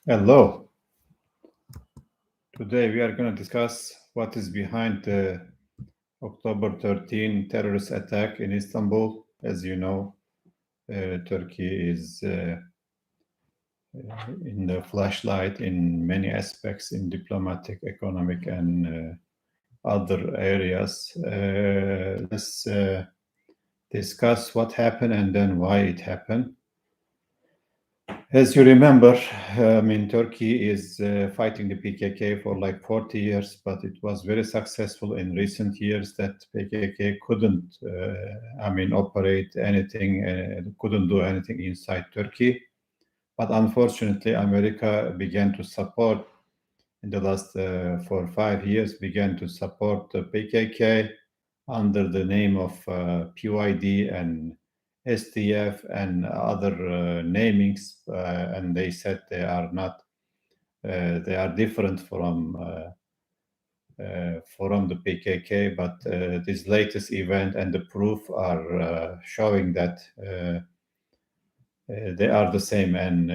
Hello. Today we are going to discuss what is behind the October 13 terrorist attack in Istanbul. As you know, Turkey is in the flashlight in many aspects in diplomatic, economic, and other areas. Let's discuss what happened and then why it happened. As you remember, Turkey is fighting the PKK for like 40 years, but it was very successful in recent years that PKK couldn't, operate anything, couldn't do anything inside Turkey. But unfortunately, America began to support, in the last 4 or 5 years, began to support the PKK under the name of PYD and SDF and other namings, and they said they are not, they are different from the PKK. But this latest event and the proof are showing that they are the same. And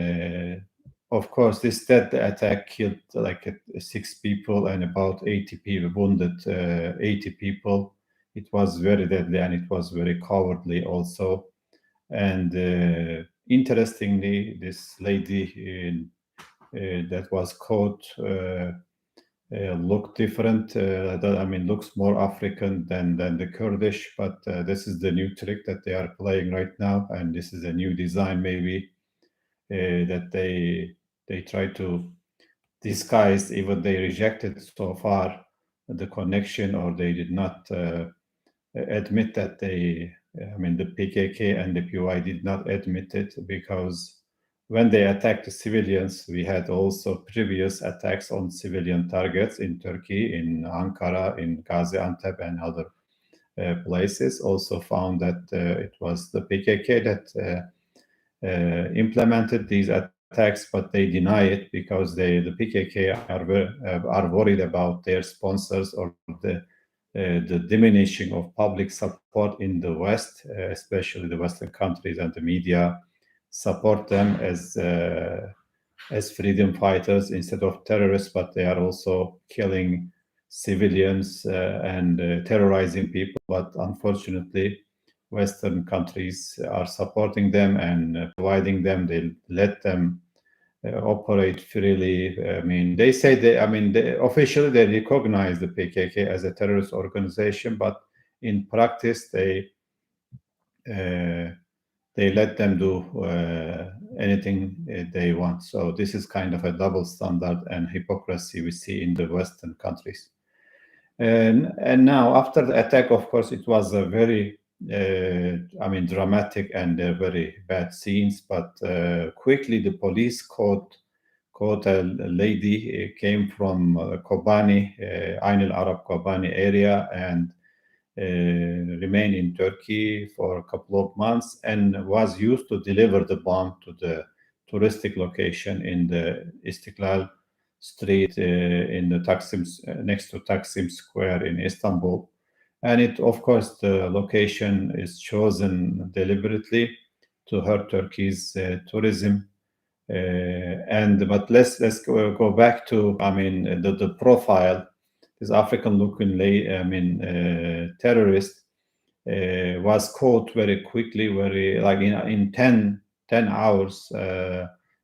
of course, that attack killed like 6 people and about 80 people, wounded 80 people. It was very deadly and it was very cowardly also. And interestingly, this lady that was caught looked different. Looks more African than the Kurdish. But this is the new trick that they are playing right now, and this is a new design maybe that they try to disguise. Even they rejected so far the connection, or they did not admit that the PKK and the PY did not admit it, because when they attacked the civilians, we had also previous attacks on civilian targets in Turkey, in Ankara, in Gaziantep, and other places. Also found that it was the PKK that implemented these attacks, but they deny it because the PKK are worried about their sponsors, or the diminishing of public support in the West, especially the Western countries, and the media support them as freedom fighters instead of terrorists. But they are also killing civilians and terrorizing people. But unfortunately, Western countries are supporting them and providing them. They let them operate freely. They say officially they recognize the PKK as a terrorist organization, but in practice they let them do anything they want. So this is kind of a double standard and hypocrisy we see in the Western countries. And now, after the attack, of course, it was a very dramatic and very bad scenes. But quickly, the police caught a lady, came from Kobani, Ain al Arab Kobani area, and remained in Turkey for a couple of months, and was used to deliver the bomb to the touristic location in the Istiklal Street, in the Taksim, next to Taksim Square in Istanbul. And it, of course, the location is chosen deliberately to hurt Turkey's tourism. But let's go back to the profile. This African-looking terrorist was caught very quickly, very like in 10 hours,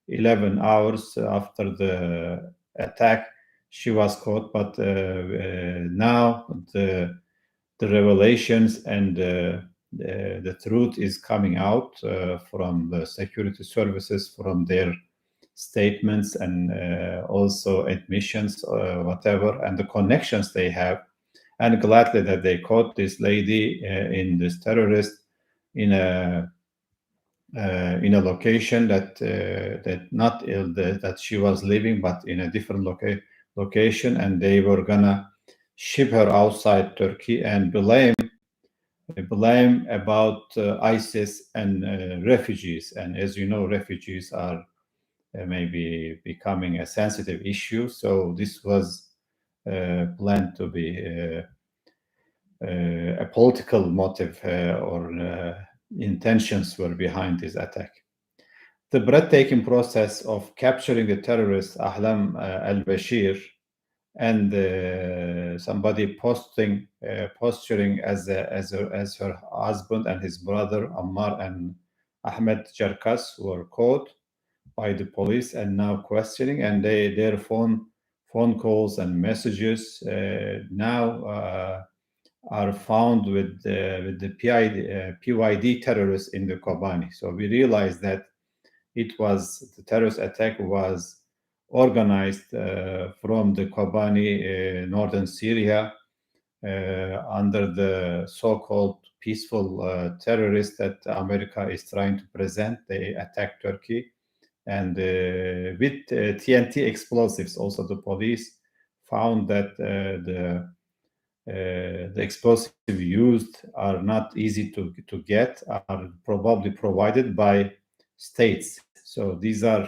11 hours after the attack, she was caught. But now the revelations and the truth is coming out from the security services, from their statements, and also admissions, whatever, and the connections they have. And gladly that they caught this lady in this terrorist in a location that she was living, but in a different location, and they were gonna ship her outside Turkey and blame about ISIS and refugees. And as you know, refugees are maybe becoming a sensitive issue. So this was planned to be a political motive, or intentions were behind this attack. the breathtaking process of capturing the terrorist Ahlam al-Bashir and somebody posturing as her husband and his brother Ammar and Ahmed Jarkas were caught by the police and now questioning, and their phone calls and messages now are found with the PYD terrorists in the Kobani. So we realized that the terrorist attack was organized from the Kobani, northern Syria, under the so-called peaceful terrorists that America is trying to present. They attacked Turkey, and with TNT explosives. Also, the police found that the explosives used are not easy to get, are probably provided by states. So these are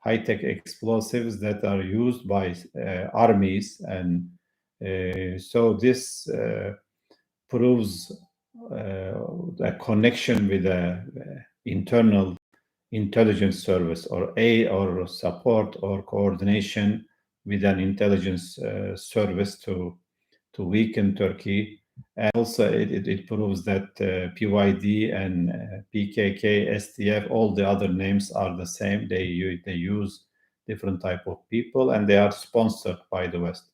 high-tech explosives that are used by armies, and so this proves a connection with the internal intelligence service, or aid or support or coordination with an intelligence service to weaken Turkey. And also it proves that PYD and PKK, STF, all the other names are the same. They use different type of people, and they are sponsored by the West.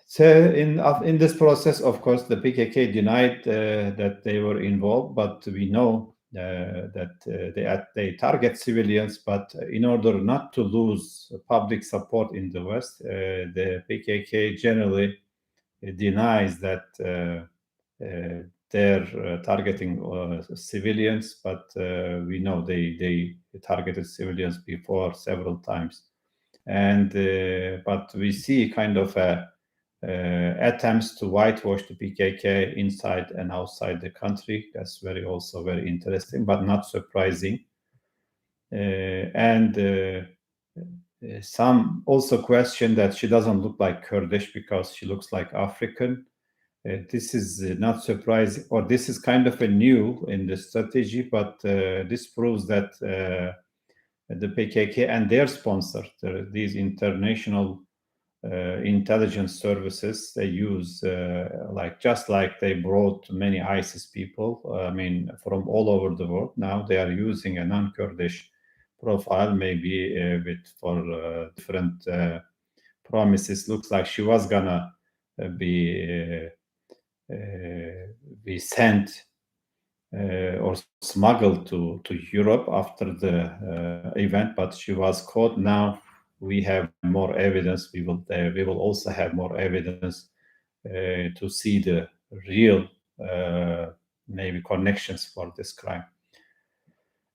So in this process, of course, the PKK denied that they were involved, but we know that they target civilians. But in order not to lose public support in the West, the PKK generally denies that they're targeting civilians, but we know they targeted civilians before several times. And but we see kind of attempts to whitewash the PKK inside and outside the country. That's also very interesting, but not surprising. And some also question that she doesn't look like Kurdish because she looks like African. This is not surprising, or this is kind of a new in the strategy, but this proves that the PKK and their sponsors, these international intelligence services, they use just like they brought many ISIS people, from all over the world. Now they are using a non-Kurdish profile, maybe for different promises. Looks like she was gonna be sent or smuggled to Europe after the event, but she was caught. Now we have more evidence. We will also have more evidence to see the real maybe connections for this crime.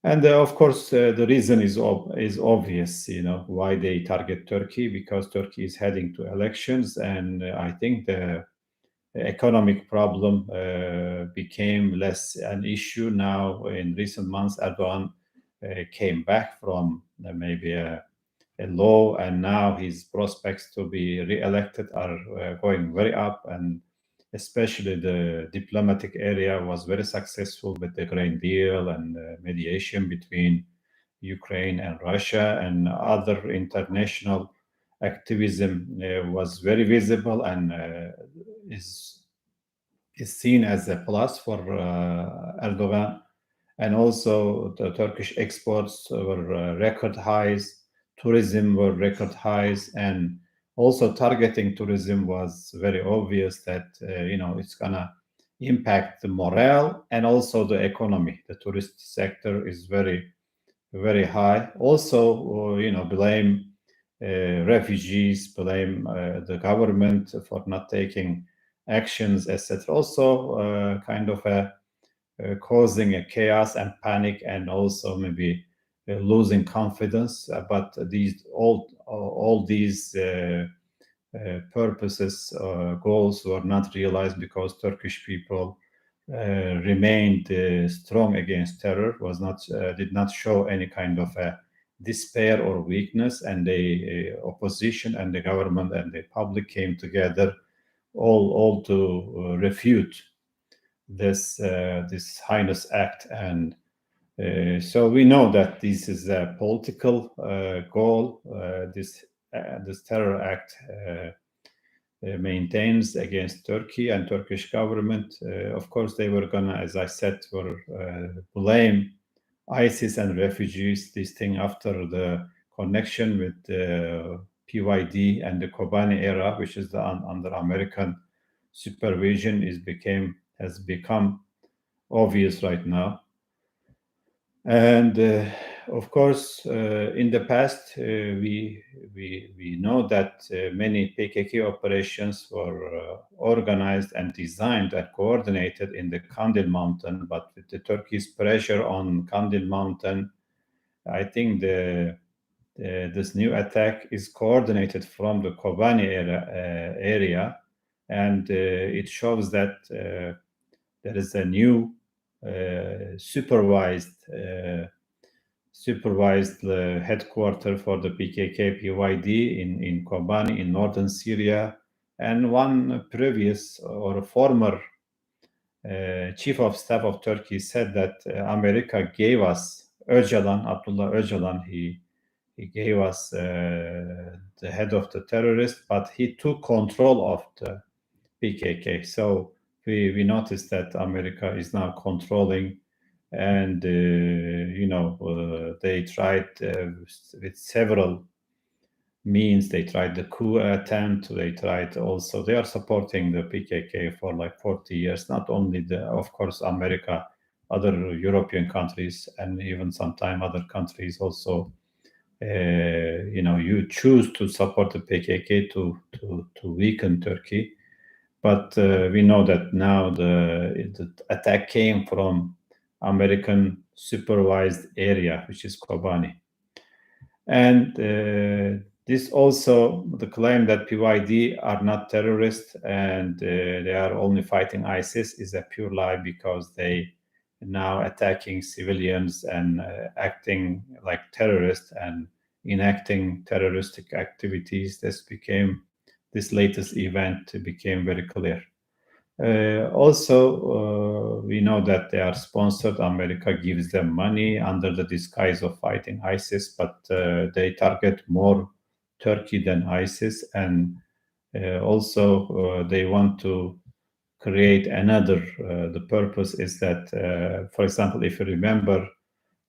And of course, the reason is obvious. Why they target Turkey, because Turkey is heading to elections, and I think the economic problem became less an issue now. In recent months, Erdogan came back from maybe a low, and now his prospects to be re-elected are going very up, and especially the diplomatic area was very successful with the grain deal and mediation between Ukraine and Russia, and other international activism was very visible and is seen as a plus for Erdogan. And also the Turkish exports were record highs, tourism were record highs, and also targeting tourism was very obvious that it's gonna impact the morale and also the economy. The tourist sector is very, very high. Also, blame refugees, blame the government for not taking actions, etc. Also, kind of causing a chaos and panic, and also maybe losing confidence. But all these purposes, goals were not realized, because Turkish people remained strong against terror, did not show any kind of despair or weakness, and the opposition and the government and the public came together all to refute this heinous act. And So we know that this is a political goal. This terror act maintains against Turkey and Turkish government. Of course, they were gonna, as I said, blame ISIS and refugees. This thing after the connection with the PYD and the Kobani era, which is under American supervision, has become obvious right now. And of course, in the past, we know that many PKK operations were organized and designed and coordinated in the Kandil Mountain. But with the Turkey's pressure on Kandil Mountain, I think this new attack is coordinated from the Kobani area, and it shows that there is a new supervised headquarters for the PKK PYD in Kobani in northern Syria, and one previous or former chief of staff of Turkey said that America gave us Abdullah Öcalan. He gave us the head of the terrorists, but he took control of the PKK. So we noticed that America is now controlling, and they tried with several means. They tried the coup attempt. They are supporting the PKK for like 40 years. Not only of course, America, other European countries, and even sometime other countries also. You choose to support the PKK to weaken Turkey. But we know that now the attack came from American supervised area, which is Kobani. And this also, the claim that PYD are not terrorists and they are only fighting ISIS is a pure lie, because they now attacking civilians and acting like terrorists and enacting terroristic activities. This latest event became very clear. Also, we know that they are sponsored. America gives them money under the disguise of fighting ISIS, but they target more Turkey than ISIS. And also, they want to create another. The purpose is that, for example, if you remember,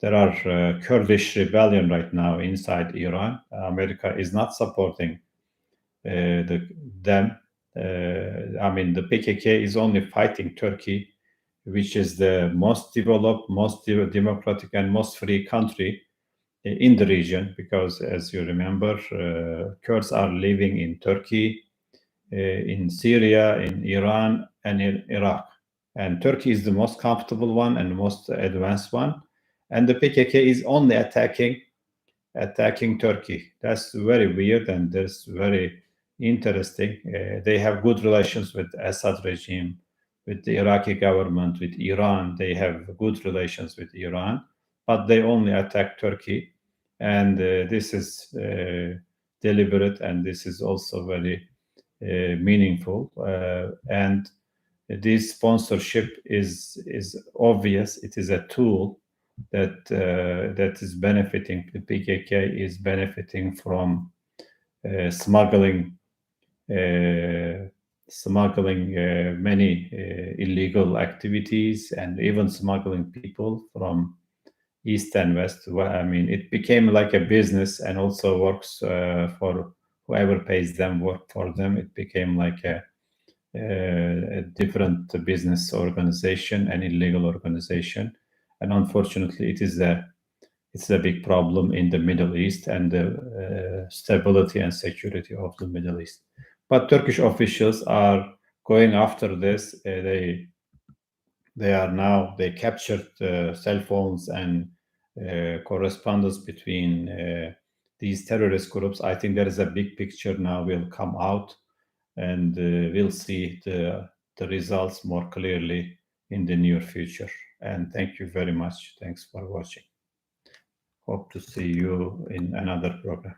there are Kurdish rebellion right now inside Iran. America is not supporting them. The PKK is only fighting Turkey, which is the most developed, most democratic, and most free country in the region, because, as you remember, Kurds are living in Turkey, in Syria, in Iran, and in Iraq. And Turkey is the most comfortable one and the most advanced one. And the PKK is only attacking Turkey. That's very weird, and that's very interesting. They have good relations with Assad regime, with the Iraqi government, with Iran. They have good relations with Iran, but they only attack Turkey. And this is deliberate, and this is also very meaningful. And this sponsorship is obvious. It is a tool that is benefiting. The PKK is benefiting from smuggling many illegal activities, and even smuggling people from east and west. It became like a business, and also works for whoever pays them, work for them. It became like a different business organization, an illegal organization. And unfortunately, it's a big problem in the Middle East and the stability and security of the Middle East. But Turkish officials are going after this. They captured cell phones and correspondence between these terrorist groups. I think there is a big picture now will come out, and we'll see the results more clearly in the near future. And thank you very much. Thanks for watching. Hope to see you in another program.